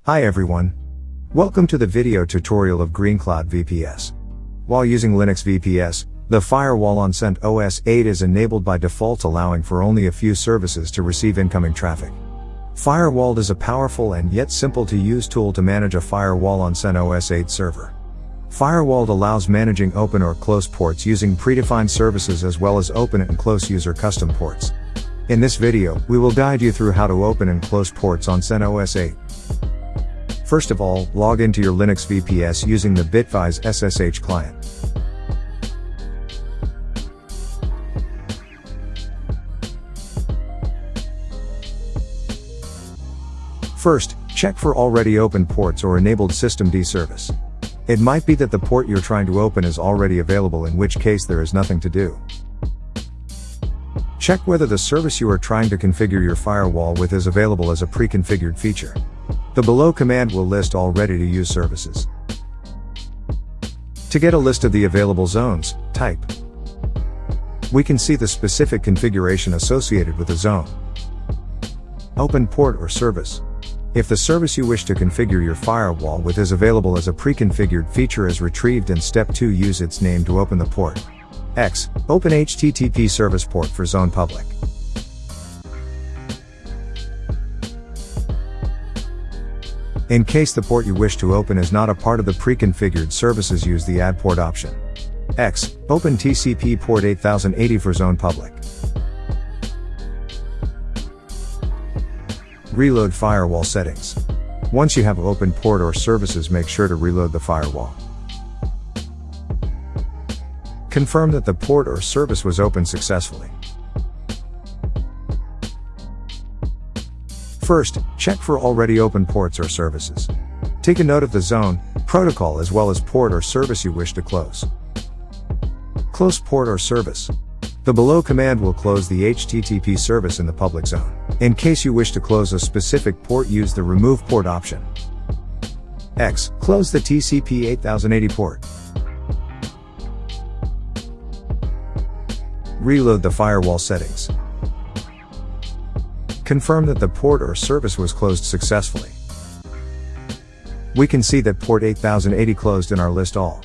Hi everyone. Welcome to the video tutorial of GreenCloud VPS. While using Linux VPS, the firewall on CentOS 8 is enabled by default, allowing for only a few services to receive incoming traffic. Firewalld is a powerful and yet simple to use tool to manage a firewall on CentOS 8 server. Firewalld allows managing open or close ports using predefined services as well as open and close user custom ports. In this video, we will guide you through how to open and close ports on CentOS 8. First of all, log into your Linux VPS using the Bitwise SSH client. First, check for already open ports or enabled systemd service. It might be that the port you're trying to open is already available, in which case there is nothing to do. Check whether the service you are trying to configure your firewall with is available as a pre-configured feature. The below command will list all ready-to-use services. To get a list of the available zones, type. We can see the specific configuration associated with the zone. Open port or service. If the service you wish to configure your firewall with is available as a pre-configured feature is retrieved, in step 2 use its name to open the port. X. Open HTTP service port for zone public. In case the port you wish to open is not a part of the pre-configured services, use the add port option. X. Open TCP port 8080 for zone public. Reload firewall settings. Once you have open port or services, make sure to reload the firewall. Confirm that the port or service was opened successfully. First, check for already open ports or services. Take a note of the zone, protocol as well as port or service you wish to close. Close port or service. The below command will close the HTTP service in the public zone. In case you wish to close a specific port, use the remove port option. X. Close the TCP 8080 port. Reload the firewall settings. Confirm that the port or service was closed successfully. We can see that port 8080 closed in our list all.